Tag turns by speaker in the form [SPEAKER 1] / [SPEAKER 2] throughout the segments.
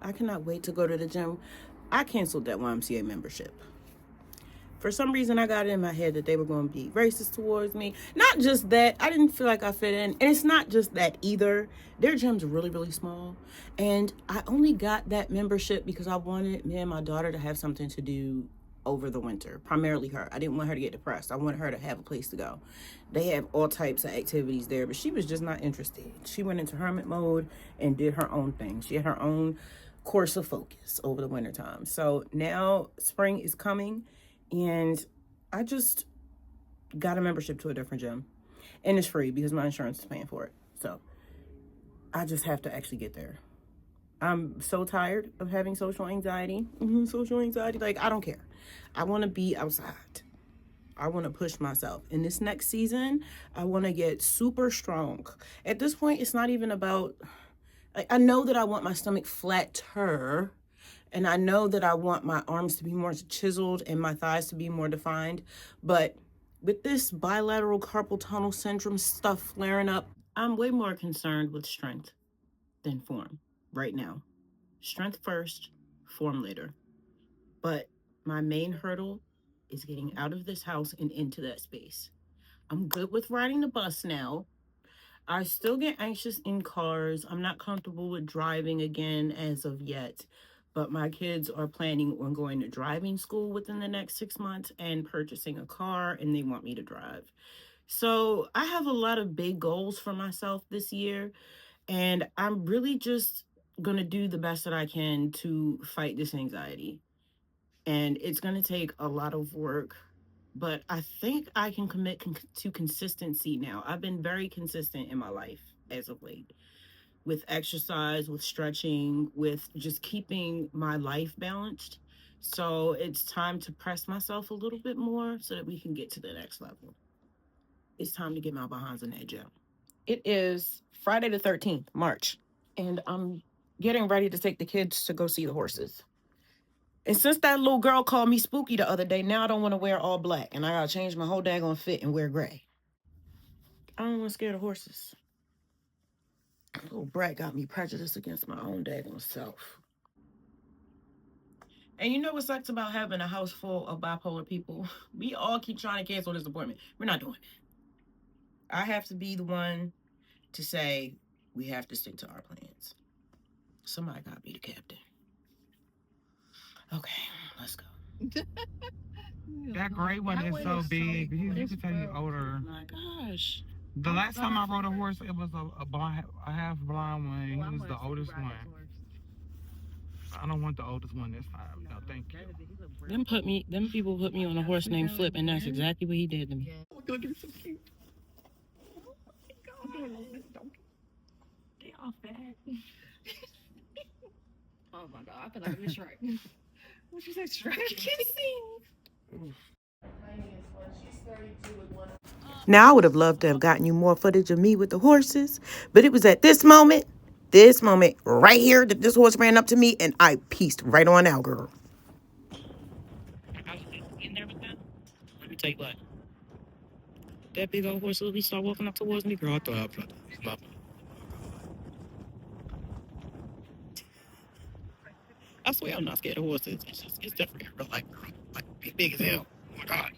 [SPEAKER 1] I cannot wait to go to the gym. I canceled that YMCA membership. For some reason, I got it in my head that they were going to be racist towards me. Not just that. I didn't feel like I fit in. And it's not just that either. Their gym's really, really small. And I only got that membership because I wanted me and my daughter to have something to do over the winter. Primarily her. I didn't want her to get depressed. I wanted her to have a place to go. They have all types of activities there, but she was just not interested. She went into hermit mode and did her own thing. She had her own course of focus over the wintertime. So now spring is coming. And I just got a membership to a different gym. And it's free because my insurance is paying for it. So I just have to actually get there. I'm so tired of having social anxiety. Social anxiety. Like, I don't care. I want to be outside. I want to push myself. In this next season, I want to get super strong. At this point, it's not even about... I know that I want my stomach flatter. And I know that I want my arms to be more chiseled and my thighs to be more defined. But with this bilateral carpal tunnel syndrome stuff flaring up, I'm way more concerned with strength than form right now. Strength first, form later. But my main hurdle is getting out of this house and into that space. I'm good with riding the bus now. I still get anxious in cars. I'm not comfortable with driving again as of yet. But my kids are planning on going to driving school within the next 6 months and purchasing a car, and they want me to drive. So I have a lot of big goals for myself this year, and I'm really just going to do the best that I can to fight this anxiety. And it's going to take a lot of work, but I think I can commit to consistency now. I've been very consistent in my life as of late. With exercise, with stretching, with just keeping my life balanced. So it's time to press myself a little bit more so that we can get to the next level. It's time to get my behinds in that gym. It is Friday the 13th, March, and I'm getting ready to take the kids to go see the horses. And since that little girl called me spooky the other day, now I don't want to wear all black, and I gotta change my whole daggone fit and wear gray. I don't want to scare the horses. Little brat got me prejudiced against my own daggone self. And you know what sucks about having a house full of bipolar people? We all keep trying to cancel this appointment. We're not doing it. I have to be the one to say we have to stick to our plans. Somebody gotta be the captain. Okay, let's go.
[SPEAKER 2] That gray one is so big. You can tell you older.
[SPEAKER 1] Oh my gosh.
[SPEAKER 2] The last time I rode a horse, it was a half blind one. He was the oldest one. I don't want the oldest one this time. No, thank you.
[SPEAKER 1] Them people put me on a horse named Flip, and that's exactly what he did to me.
[SPEAKER 2] Look, it's so cute. They all fat.
[SPEAKER 3] Oh my god, I feel like I'm Shrek. What you say, Shrek? Kissing.
[SPEAKER 1] Now, I would have loved to have gotten you more footage of me with the horses, but it was at this moment right here, that this horse ran up to me, and I pieced right on out, girl. In there with that? Let me tell you what. That big old horse literally started walking up towards me, girl. I thought I was like, I swear I'm not scared of horses. It's definitely real life, girl. Like, big as hell. Oh my God.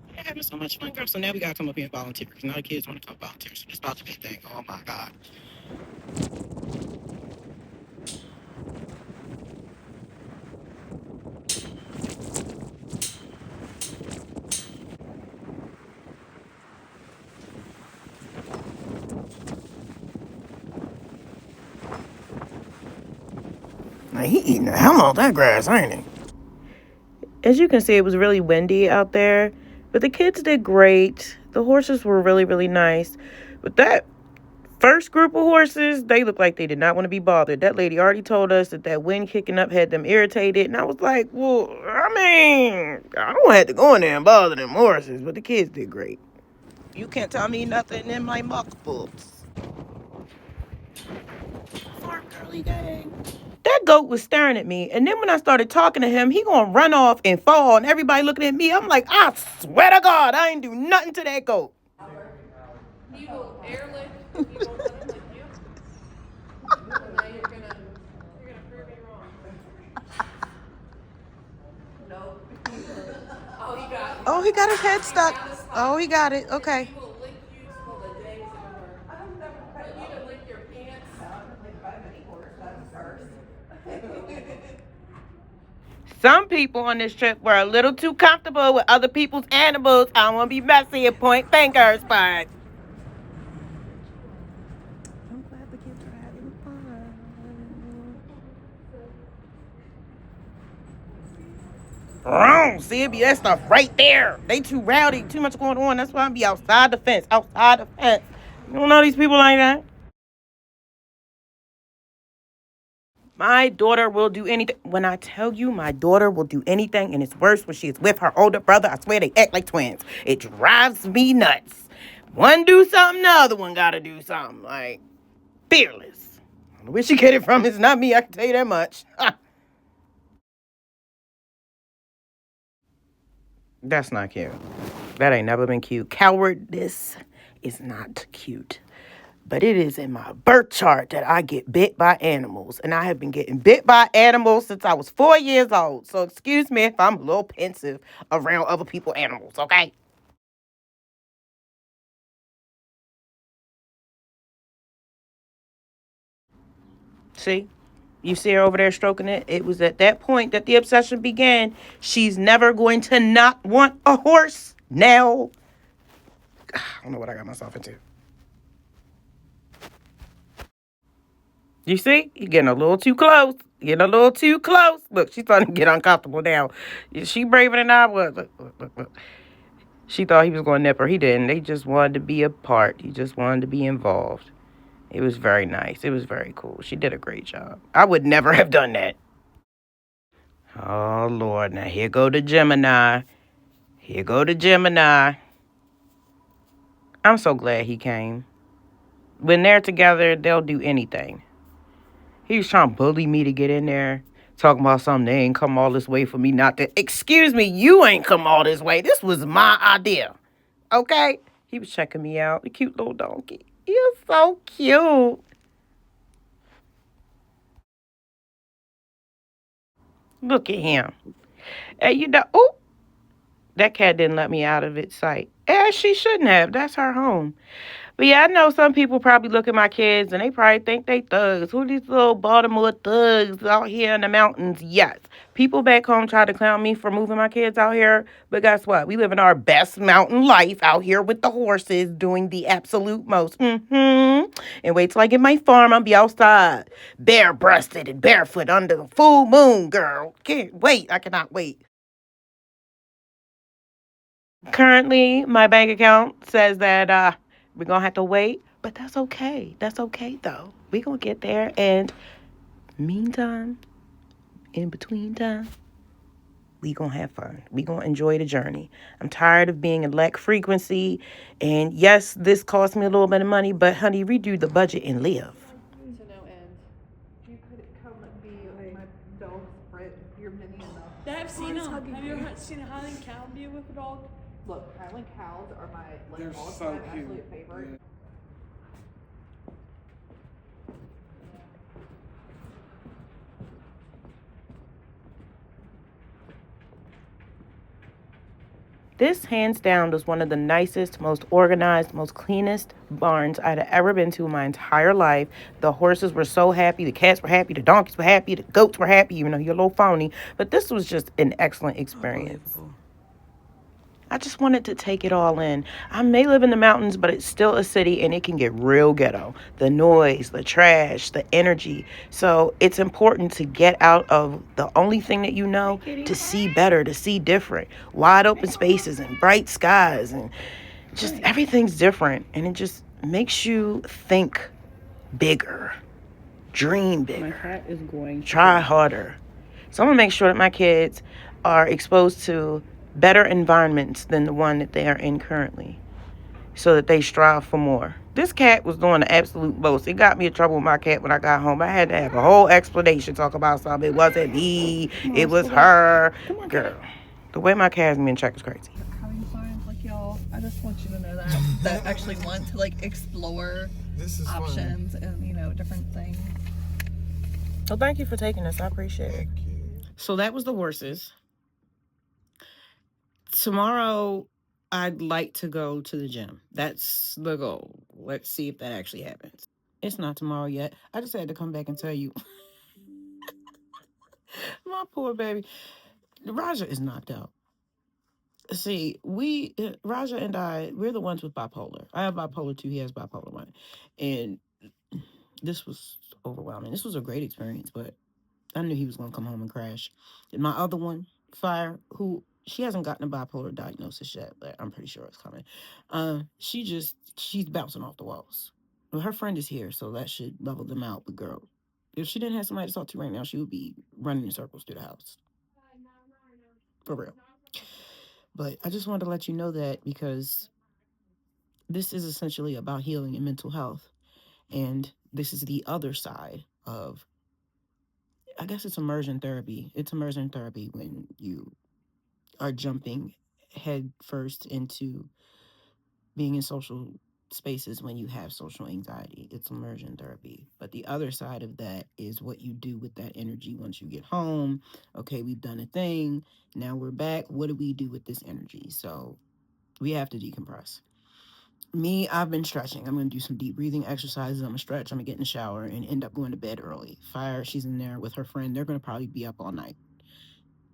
[SPEAKER 1] We're having so much fun, girl. So now we gotta come up here and volunteer. Because now the kids want to come volunteer. So it's about to be a thing. Oh my God. Now he eating the hell out of that grass, ain't he? As you can see, it was really windy out there, but the kids did great. The horses were really, really nice. But that first group of horses, they looked like they did not want to be bothered. That lady already told us that wind kicking up had them irritated. And I was like, well, I mean, I don't have to go in there and bother them horses, but the kids did great. You can't tell me nothing in my muck books. Farm girly gang. That goat was staring at me, and then when I started talking to him, he gonna run off and fall, and everybody looking at me. I'm like, I swear to God, I ain't do nothing to that goat.
[SPEAKER 3] He will airlift. He will let him lift you. And now you're
[SPEAKER 1] Oh, he got his head stuck. Oh, he got it. Okay. Some people on this trip were a little too comfortable with other people's animals. I don't want to be messy and point fingers, but I'm glad the kids are having fun. Wrong. See, it be that stuff right there. They too rowdy, too much going on. That's why I be outside the fence. Outside the fence. You don't know these people like that? My daughter will do anything. When I tell you my daughter will do anything, and it's worse when she is with her older brother, I swear they act like twins. It drives me nuts. One do something, the other one gotta do something. Like, fearless. Where she get it from is not me, I can tell you that much. That's not cute. That ain't never been cute. Cowardice is not cute. But it is in my birth chart that I get bit by animals. And I have been getting bit by animals since I was 4 years old. So excuse me if I'm a little pensive around other people's animals, okay? See? You see her over there stroking it? It was at that point that the obsession began. She's never going to not want a horse now. I don't know what I got myself into. You see? You're getting a little too close. Getting a little too close. Look, she's starting to get uncomfortable now. She braver than I was. Look. She thought he was going to nip her. He didn't. They just wanted to be a part. He just wanted to be involved. It was very nice. It was very cool. She did a great job. I would never have done that. Oh, Lord. Now, here go the Gemini. Here go the Gemini. I'm so glad he came. When they're together, they'll do anything. He was trying to bully me to get in there. Talking about something, they ain't come all this way for me not to. Excuse me, you ain't come all this way. This was my idea. Okay? He was checking me out. The cute little donkey. You're so cute. Look at him. And oh, that cat didn't let me out of its sight. As she shouldn't have. That's her home. But yeah, I know some people probably look at my kids and they probably think they thugs. Who are these little Baltimore thugs out here in the mountains? Yes. People back home try to clown me for moving my kids out here. But guess what? We live in our best mountain life out here with the horses doing the absolute most. And wait till I get my farm. I'll be outside. Bare-breasted and barefoot under the full moon, girl. Can't wait. I cannot wait. Currently, my bank account says that we're going to have to wait, but that's okay. That's okay, though. We're going to get there. And meantime, in between time, we going to have fun. We going to enjoy the journey. I'm tired of being in lack frequency. And yes, this cost me a little bit of money, but honey, redo the budget and live.
[SPEAKER 3] To no end. You could come and be my dog spread. You're mini enough.
[SPEAKER 4] Have you ever seen a Highland cow be with a dog?
[SPEAKER 3] Look, Highland cows are my
[SPEAKER 2] They're
[SPEAKER 3] all
[SPEAKER 2] so
[SPEAKER 3] time
[SPEAKER 2] cute.
[SPEAKER 3] absolute favorite.
[SPEAKER 2] Yeah.
[SPEAKER 1] This, hands down, was one of the nicest, most organized, most cleanest barns I'd ever been to in my entire life. The horses were so happy. The cats were happy. The donkeys were happy. The goats were happy, even though you're a little phony. But this was just an excellent experience. I just wanted to take it all in. I may live in the mountains, but it's still a city, and it can get real ghetto. The noise, the trash, the energy. So it's important to get out of the only thing that you know to see better, to see different. Wide open spaces and bright skies, and just everything's different. And it just makes you think bigger, dream bigger.
[SPEAKER 4] My cat is going.
[SPEAKER 1] Try harder. So I'm going to make sure that my kids are exposed to better environments than the one that they are in currently, so that they strive for more. This cat was doing the absolute most. It got me in trouble with my cat when I got home. I had to have a whole explanation, talk about something. It wasn't me. It was her. Girl, the way my cat has me in check is crazy.
[SPEAKER 5] Having fun, like y'all. I just want you to know that actually want to like explore options and different things.
[SPEAKER 1] So thank you for taking us. I appreciate it.
[SPEAKER 2] Thank you.
[SPEAKER 1] So that was the horses. Tomorrow, I'd like to go to the gym. That's the goal. Let's see if that actually happens. It's not tomorrow yet. I just had to come back and tell you. My poor baby. Raja is knocked out. See, Raja and we're the ones with bipolar. I have bipolar 2, he has bipolar 1. And this was overwhelming. This was a great experience, but I knew he was going to come home and crash. And my other one, Fire, who she hasn't gotten a bipolar diagnosis yet, but I'm pretty sure it's coming. She's bouncing off the walls. Well, her friend is here, so that should level them out. But girl, if she didn't have somebody to talk to right now, she would be running in circles through the house. For real. But I just wanted to let you know that because this is essentially about healing and mental health. And this is the other side of, I guess it's immersion therapy. It's immersion therapy when you are jumping head first into being in social spaces when you have social anxiety. It's immersion therapy. But the other side of that is what you do with that energy once you get home. Okay, we've done a thing. Now we're back. What do we do with this energy? So we have to decompress. Me, I've been stretching. I'm going to do some deep breathing exercises. I'm going to stretch. I'm going to get in the shower and end up going to bed early. Fire, she's in there with her friend. They're going to probably be up all night.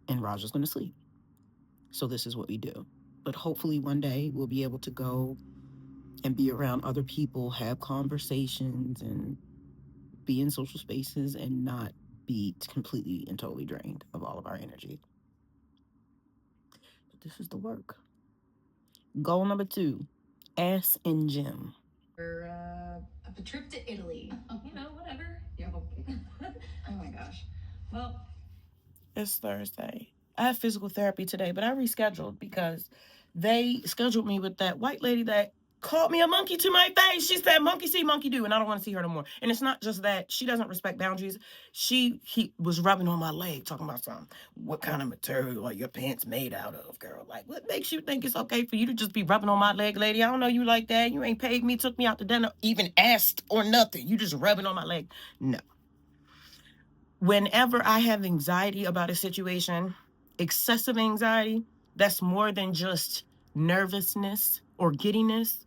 [SPEAKER 1] And Raja's going to sleep. So this is what we do. But hopefully one day we'll be able to go and be around other people, have conversations, and be in social spaces and not be completely and totally drained of all of our energy. But this is the work. Goal number 2, ass in gym.
[SPEAKER 3] Or a trip to Italy. Whatever. Yo. Oh my gosh. Well,
[SPEAKER 1] it's Thursday. I have physical therapy today, but I rescheduled because they scheduled me with that white lady that called me a monkey to my face. She said, monkey see, monkey do, and I don't want to see her no more. And it's not just that. She doesn't respect boundaries. He was rubbing on my leg, talking about something. What kind of material are your pants made out of, girl? Like, what makes you think it's okay for you to just be rubbing on my leg, lady? I don't know you like that. You ain't paid me, took me out to dinner, even asked or nothing. You just rubbing on my leg. No. Whenever I have anxiety about a situation, excessive anxiety, that's more than just nervousness or giddiness,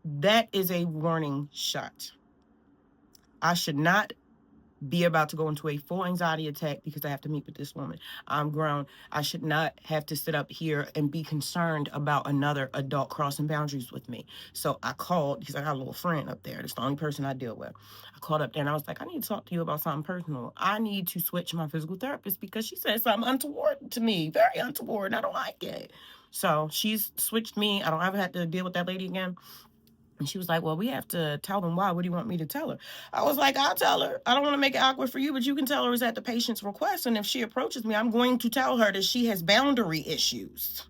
[SPEAKER 1] that is a warning shot. I should not be about to go into a full anxiety attack because I have to meet with this woman. I'm grown. I should not have to sit up here and be concerned about another adult crossing boundaries with me. So I called because I got a little friend up there. That's the only person I deal with. I called up there and I was like, I need to talk to you about something personal. I need to switch my physical therapist because she said something untoward to me, very untoward, and I don't like it. So she's switched me. I don't ever have to deal with that lady again. And she was like, well, we have to tell them why. What do you want me to tell her? I was like, I'll tell her. I don't want to make it awkward for you, but you can tell her it's at the patient's request. And if she approaches me, I'm going to tell her that she has boundary issues.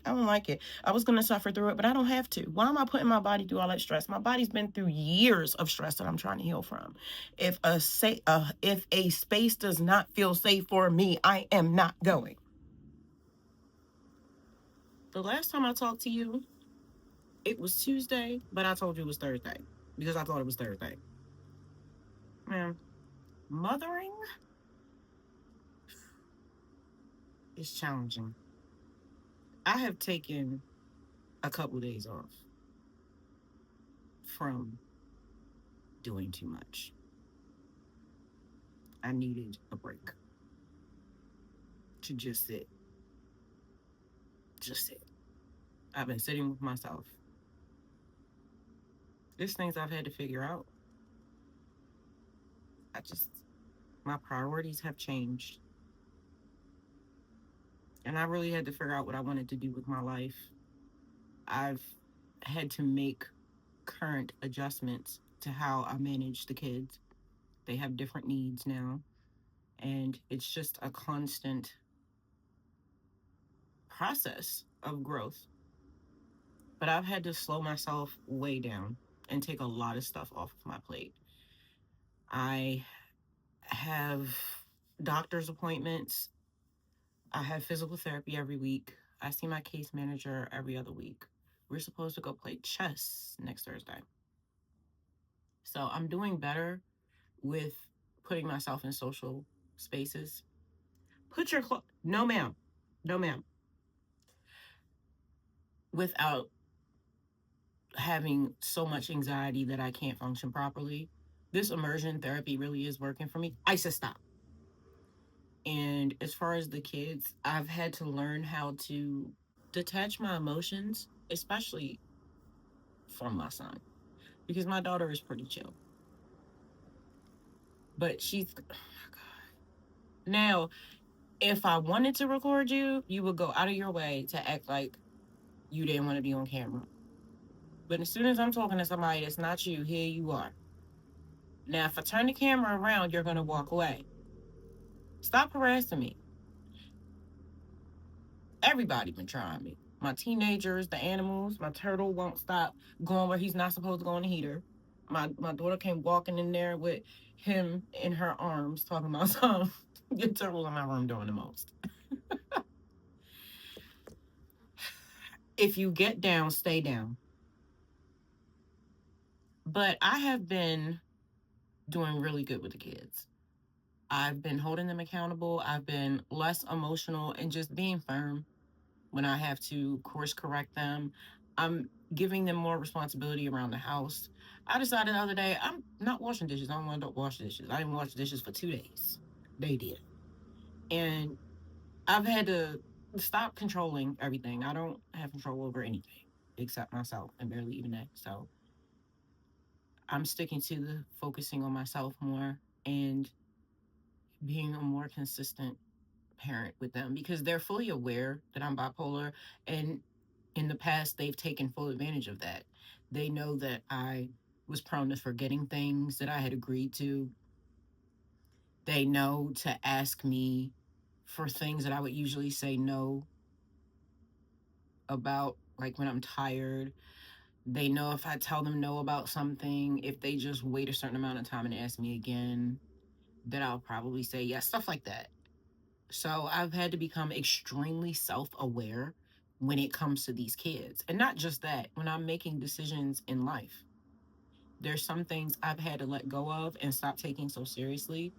[SPEAKER 1] I don't like it. I was going to suffer through it, but I don't have to. Why am I putting my body through all that stress? My body's been through years of stress that I'm trying to heal from. If a space does not feel safe for me, I am not going. The last time I talked to you, it was Tuesday, but I told you it was Thursday because I thought it was Thursday. Man, mothering is challenging. I have taken a couple of days off from doing too much. I needed a break to just sit. Just sit. I've been sitting with myself. There's things I've had to figure out. My priorities have changed. And I really had to figure out what I wanted to do with my life. I've had to make current adjustments to how I manage the kids. They have different needs now. And it's just a constant process of growth. But I've had to slow myself way down and take a lot of stuff off of my plate. I have doctor's appointments. I have physical therapy every week. I see my case manager every other week. We're supposed to go play chess next Thursday. So I'm doing better with putting myself in social spaces. No, ma'am. No, ma'am. without having so much anxiety that I can't function properly. This immersion therapy really is working for me. I said stop. And as far as the kids, I've had to learn how to detach my emotions, especially from my son, because my daughter is pretty chill. But she's, oh my God. Now, if I wanted to record you, you would go out of your way to act like you didn't want to be on camera. But as soon as I'm talking to somebody that's not you, here you are. Now, if I turn the camera around, you're going to walk away. Stop harassing me. Everybody been trying me. My teenagers, the animals, my turtle won't stop going where he's not supposed to go in the heater. My daughter came walking in there with him in her arms, talking about something. Your turtle's in my room doing the most. If you get down, stay down. But I have been doing really good with the kids. I've been holding them accountable. I've been less emotional and just being firm when I have to course correct them. I'm giving them more responsibility around the house. I decided the other day, I'm not washing dishes. I don't want to wash dishes. I didn't wash dishes for 2 days. They did. And I've had to stop controlling everything. I don't have control over anything except myself and barely even that. So I'm sticking to the focusing on myself more and being a more consistent parent with them because they're fully aware that I'm bipolar. And in the past, they've taken full advantage of that. They know that I was prone to forgetting things that I had agreed to. They know to ask me for things that I would usually say no about, like when I'm tired. They know if I tell them no about something, if they just wait a certain amount of time and ask me again, that I'll probably say yes, stuff like that. So I've had to become extremely self aware when it comes to these kids. And not just that, when I'm making decisions in life, there's some things I've had to let go of and stop taking so seriously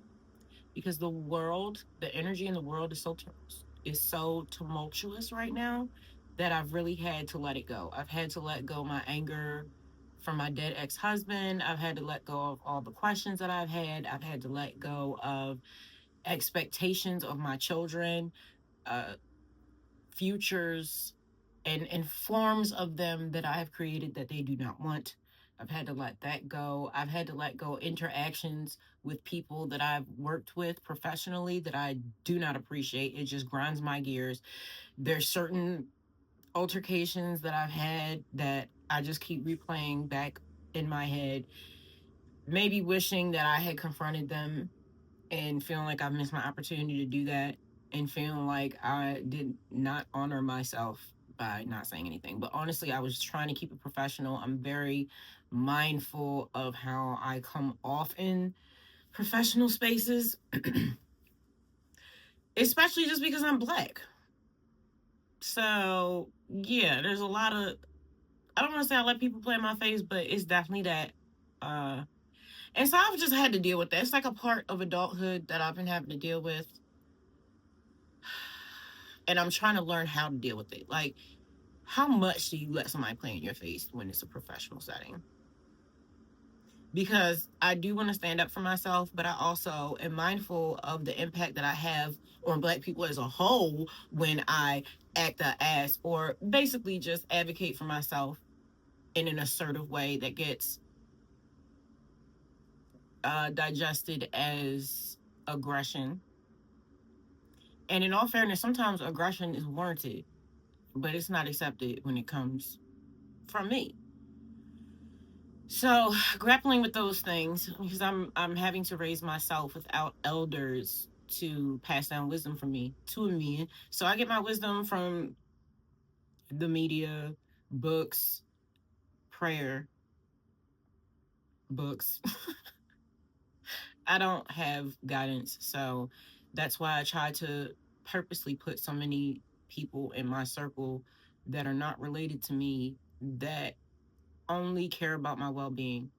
[SPEAKER 1] because the world, the energy in the world is so tumultuous right now that I've really had to let it go. I've had to let go my anger from my dead ex-husband. I've had to let go of all the questions that I've had. I've had to let go of expectations of my children, uh, futures, and forms of them that I have created that they do not want. I've had to let that go. I've had to let go interactions with people that I've worked with professionally that I do not appreciate. It just grinds my gears. There's certain altercations that I've had that I just keep replaying back in my head, maybe wishing that I had confronted them and feeling like I've missed my opportunity to do that and feeling like I did not honor myself by not saying anything. But honestly, I was trying to keep it professional. I'm very mindful of how I come off in professional spaces, especially just because I'm Black. So, yeah, there's a lot of, I don't want to say I let people play in my face, but it's definitely that. And so I've just had to deal with that. It's like a part of adulthood that I've been having to deal with. And I'm trying to learn how to deal with it. Like, how much do you let somebody play in your face when it's a professional setting? Because I do want to stand up for myself, but I also am mindful of the impact that I have on Black people as a whole when I act a ass or basically just advocate for myself in an assertive way that gets digested as aggression. And in all fairness, sometimes aggression is warranted, but it's not accepted when it comes from me. So grappling with those things because I'm having to raise myself without elders to pass down wisdom from me to me. So I get my wisdom from the media, books, prayer, books. I don't have guidance, so that's why I try to purposely put so many people in my circle that are not related to me that only care about my well-being.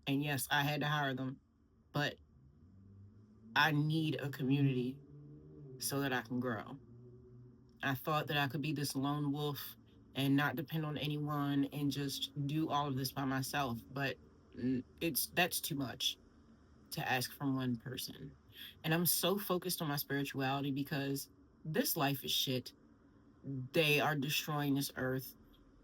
[SPEAKER 1] And yes, I had to hire them, but I need a community so that I can grow. I thought that I could be this lone wolf and not depend on anyone and just do all of this by myself. But that's too much to ask from one person. And I'm so focused on my spirituality because this life is shit. They are destroying this earth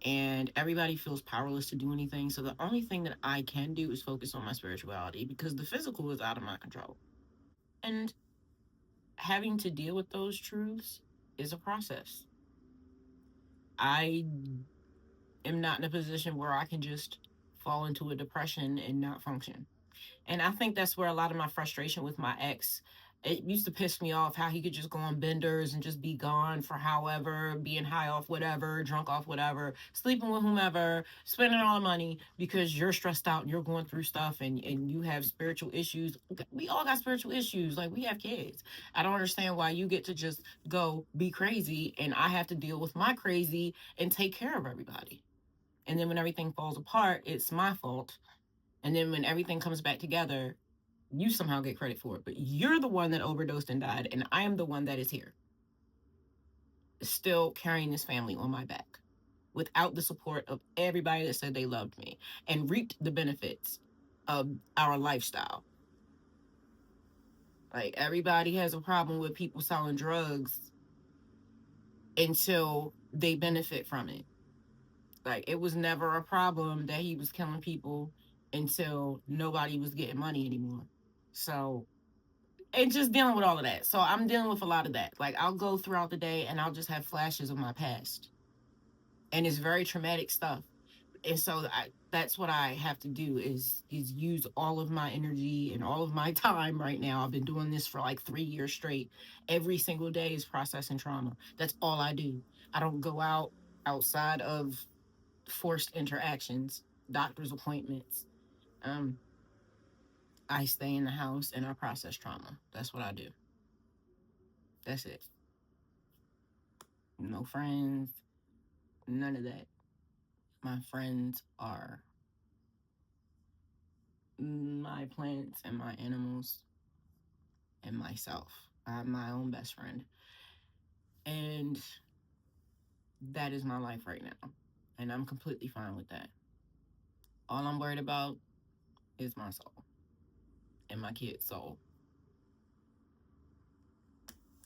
[SPEAKER 1] and everybody feels powerless to do anything. So the only thing that I can do is focus on my spirituality because the physical is out of my control. And having to deal with those truths is a process. I am not in a position where I can just fall into a depression and not function. And I think that's where a lot of my frustration with my ex, it used to piss me off how he could just go on benders and just be gone for however, being high off whatever, drunk off whatever, sleeping with whomever, spending all the money because you're stressed out and you're going through stuff and you have spiritual issues. We all got spiritual issues. Like, we have kids. I don't understand why you get to just go be crazy and I have to deal with my crazy and take care of everybody. And then when everything falls apart, it's my fault. And then when everything comes back together, you somehow get credit for it. But you're the one that overdosed and died, and I am the one that is here, still carrying this family on my back without the support of everybody that said they loved me and reaped the benefits of our lifestyle. Like, everybody has a problem with people selling drugs until they benefit from it. Like, it was never a problem that he was killing people until nobody was getting money anymore. So, and just dealing with all of that. So I'm dealing with a lot of that. Like, I'll go throughout the day and I'll just have flashes of my past. And it's very traumatic stuff. And so that's what I have to do is use all of my energy and all of my time right now. I've been doing this for like 3 years straight. Every single day is processing trauma. That's all I do. I don't go outside of forced interactions, doctor's appointments. I stay in the house and I process trauma. That's what I do. That's it. No friends, none of that. My friends are my plants and my animals and myself. I have my own best friend. And that is my life right now. And I'm completely fine with that. All I'm worried about is my soul and my kid's soul.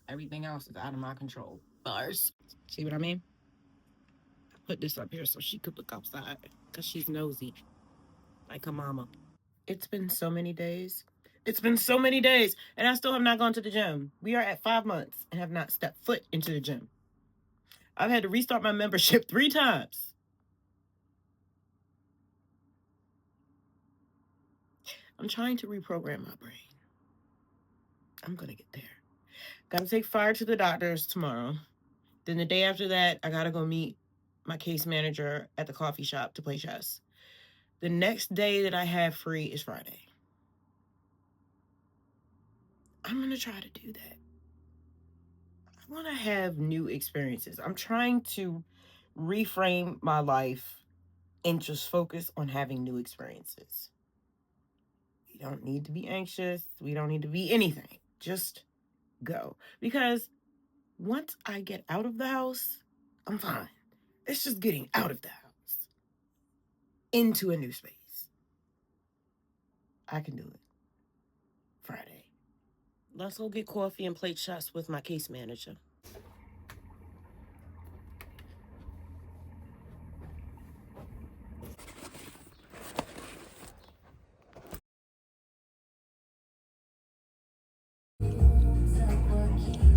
[SPEAKER 1] Everything else is out of my control. Bars. See what I mean? I put this up here so she could look outside because she's nosy, like her mama. It's been so many days. It's been so many days, and I still have not gone to the gym. We are at 5 months and have not stepped foot into the gym. I've had to restart my membership 3 times. I'm trying to reprogram my brain. I'm going to get there. Got to take Fire to the doctors tomorrow. Then the day after that, I got to go meet my case manager at the coffee shop to play chess. The next day that I have free is Friday. I'm going to try to do that. I want to have new experiences. I'm trying to reframe my life and just focus on having new experiences. We don't need to be anxious. We don't need to be anything. Just go. Because once I get out of the house, I'm fine. It's just getting out of the house into a new space. I can do it. Friday. Let's go get coffee and play chess with my case manager.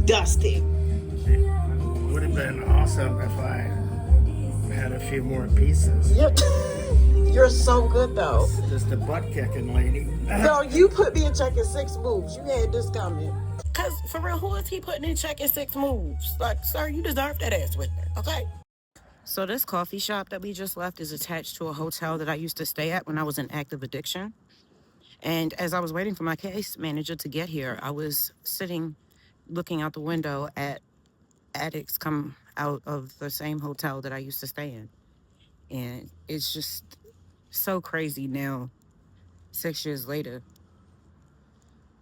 [SPEAKER 1] Dusty.
[SPEAKER 6] Would have been awesome if I had a few more pieces.
[SPEAKER 1] You're so good, though.
[SPEAKER 6] Just the butt kicking lady.
[SPEAKER 1] Girl, you put me in check in 6 moves. You had this coming. Because, for real, who is he putting in check in 6 moves? Like, sir, you deserve that ass with her, okay? So this coffee shop that we just left is attached to a hotel that I used to stay at when I was in active addiction. And as I was waiting for my case manager to get here, I was sitting looking out the window at addicts come out of the same hotel that I used to stay in. And it's just so crazy now, 6 years later.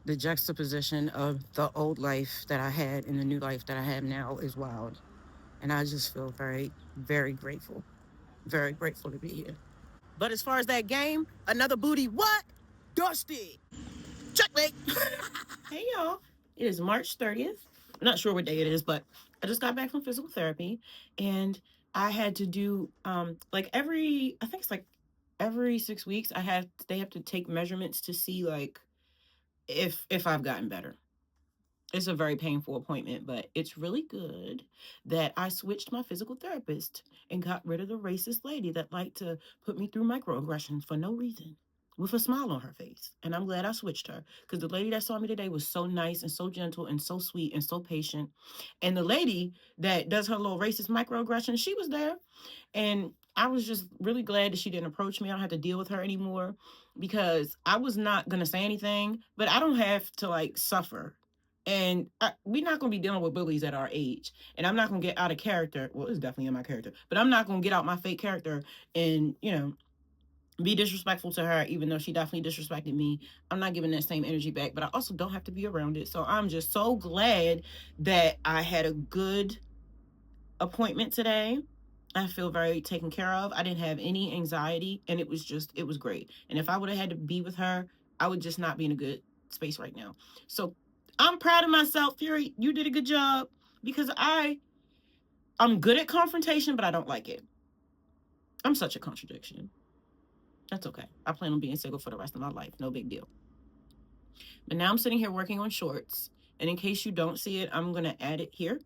[SPEAKER 1] The juxtaposition of the old life that I had and the new life that I have now is wild. And I just feel very, very grateful. Very grateful to be here. But as far as that game, another booty, what? Dusty. Checkmate. Hey, y'all. It is March 30th. I'm not sure what day it is, but I just got back from physical therapy, and I had to do like I think it's like every 6 weeks they have to take measurements to see like if I've gotten better. It's a very painful appointment, but it's really good that I switched my physical therapist and got rid of the racist lady that liked to put me through microaggressions for no reason with a smile on her face. And I'm glad I switched her because the lady that saw me today was so nice and so gentle and so sweet and so patient. And the lady that does her little racist microaggression, she was there. And I was just really glad that she didn't approach me. I don't have to deal with her anymore because I was not going to say anything, but I don't have to like suffer. And we're not going to be dealing with bullies at our age. And I'm not going to get out of character. Well, it's definitely in my character. But I'm not going to get out my fake character and, be disrespectful to her, even though she definitely disrespected me. I'm not giving that same energy back. But I also don't have to be around it. So I'm just so glad that I had a good appointment today. I feel very taken care of. I didn't have any anxiety. And it was great. And if I would have had to be with her, I would just not be in a good space right now. So I'm proud of myself, Fury. You did a good job because I'm good at confrontation, but I don't like it. I'm such a contradiction. That's okay. I plan on being single for the rest of my life. No big deal. But now I'm sitting here working on shorts. And in case you don't see it, I'm going to add it here.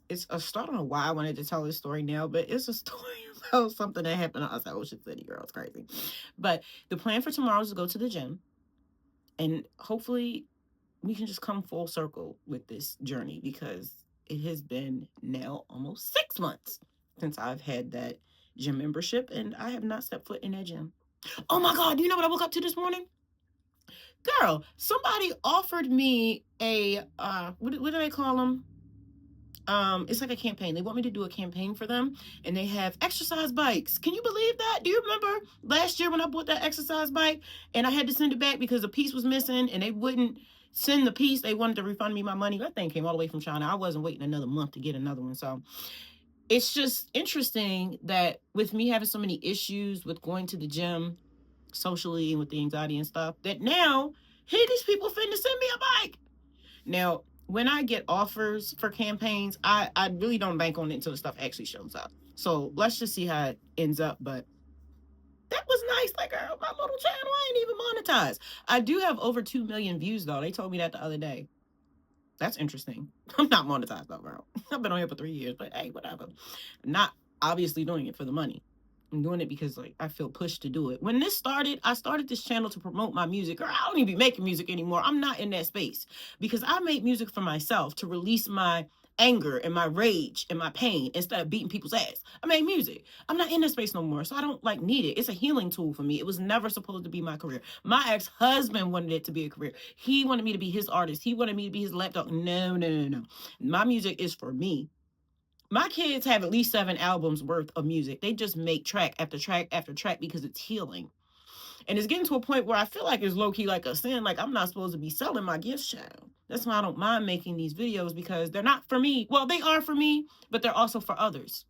[SPEAKER 1] It's a story. I don't know why I wanted to tell this story now, but it's a story about something that happened outside Ocean City, girl. It's crazy. But the plan for tomorrow is to go to the gym. And hopefully we can just come full circle with this journey because it has been now almost 6 months since I've had that gym membership and I have not stepped foot in that gym. Oh my God, do you know what I woke up to this morning? Girl, somebody offered me a, what do they call them? It's like a campaign. They want me to do a campaign for them and they have exercise bikes. Can you believe that? Do you remember last year when I bought that exercise bike and I had to send it back because the piece was missing and they wouldn't send the piece? They wanted to refund me my money. That thing came all the way from China. I wasn't waiting another month to get another one. So it's just interesting that with me having so many issues with going to the gym socially and with the anxiety and stuff, that now, hey, these people finna send me a bike. Now, when I get offers for campaigns, I really don't bank on it until the stuff actually shows up. So let's just see how it ends up. But that was nice. Like, girl, my little channel ain't even monetized. I do have over 2 million views, though. They told me that the other day. That's interesting. I'm not monetized, though, girl. I've been on here for 3 years, but hey, whatever. I'm not obviously doing it for the money. I'm doing it because like I feel pushed to do it. When this started, I started this channel to promote my music. Girl, I don't even be making music anymore. I'm not in that space because I make music for myself to release my anger and my rage and my pain instead of beating people's ass. I make music. I'm not in that space no more. So I don't like need it. It's a healing tool for me. It was never supposed to be my career. My ex-husband wanted it to be a career. He wanted me to be his artist. He wanted me to be his lapdog. No. My music is for me. My kids have at least 7 albums worth of music. They just make track after track after track because it's healing. And it's getting to a point where I feel like it's low-key like a sin. Like I'm not supposed to be selling my gifts, child. That's why I don't mind making these videos because they're not for me. Well, they are for me, but they're also for others.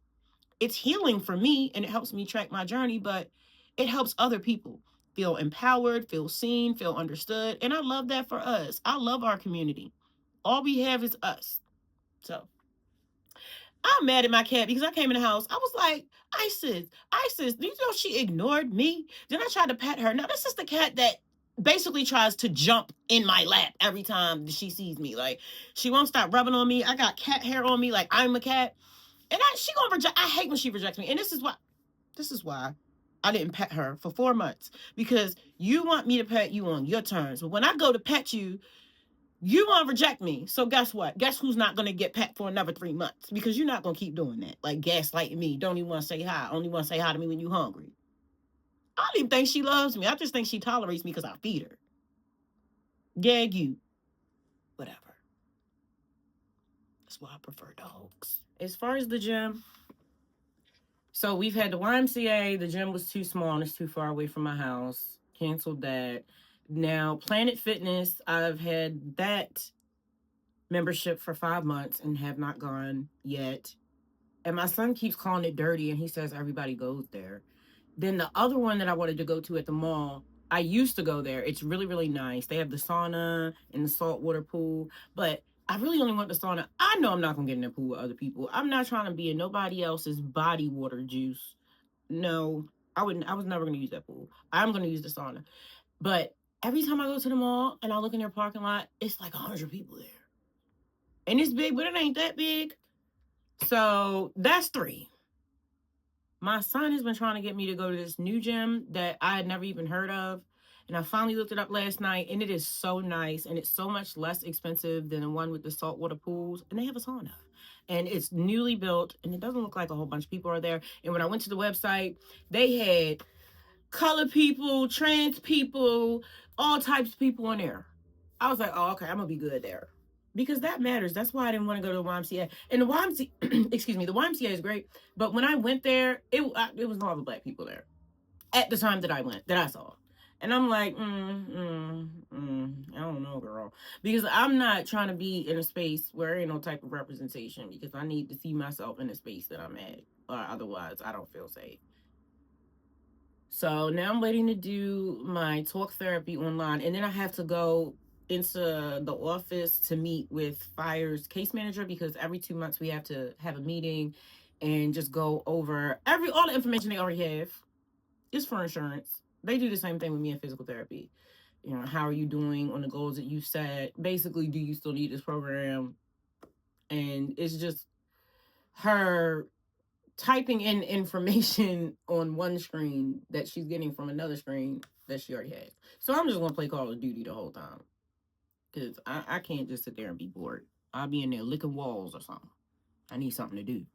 [SPEAKER 1] It's healing for me and it helps me track my journey, but it helps other people feel empowered, feel seen, feel understood. And I love that for us. I love our community. All we have is us. So I'm mad at my cat because I came in the house. I was like, Isis, do you know she ignored me? Then I tried to pet her. Now, this is the cat that basically tries to jump in my lap every time she sees me. Like, she won't stop rubbing on me. I got cat hair on me like I'm a cat. And she gonna reject. I hate when she rejects me. And this is why I didn't pet her for 4 months. Because you want me to pet you on your terms. But when I go to pet you, you want to reject me. So guess what? Guess who's not going to get pet for another 3 months? Because you're not going to keep doing that. Like gaslighting me. Don't even want to say hi. Only want to say hi to me when you're hungry. I don't even think she loves me. I just think she tolerates me because I feed her. Gag you. Whatever. That's why I prefer dogs. As far as the gym. So we've had the YMCA. The gym was too small and it's too far away from my house. Canceled that. Now, Planet Fitness, I've had that membership for 5 months and have not gone yet. And my son keeps calling it dirty, and he says everybody goes there. Then the other one that I wanted to go to at the mall, I used to go there. It's really, really nice. They have the sauna and the saltwater pool, but I really only want the sauna. I know I'm not going to get in the pool with other people. I'm not trying to be in nobody else's body water juice. No, I wouldn't. I was never going to use that pool. I'm going to use the sauna. But every time I go to the mall and I look in their parking lot, it's like 100 people there. And it's big, but it ain't that big. So that's 3. My son has been trying to get me to go to this new gym that I had never even heard of. And I finally looked it up last night, and it is so nice. And it's so much less expensive than the one with the saltwater pools. And they have a sauna. And it's newly built, and it doesn't look like a whole bunch of people are there. And when I went to the website, they had colored people, trans people, all types of people in there. I was like, oh, okay, I'm going to be good there. Because that matters. That's why I didn't want to go to the YMCA. And the YMCA, excuse me, the YMCA is great. But when I went there, it was all the black people there. At the time that I went, that I saw. And I'm like, I don't know, girl. Because I'm not trying to be in a space where there ain't no type of representation. Because I need to see myself in the space that I'm at. Or otherwise, I don't feel safe. So now I'm waiting to do my talk therapy online. And then I have to go into the office to meet with Fire's case manager, because every 2 months we have to have a meeting and just go over all the information they already have. It's for insurance. They do the same thing with me in physical therapy. You know, how are you doing on the goals that you set? Basically, do you still need this program? And it's just her typing in information on one screen that she's getting from another screen that she already has. So I'm just going to play Call of Duty the whole time. Because I can't just sit there and be bored. I'll be in there licking walls or something. I need something to do.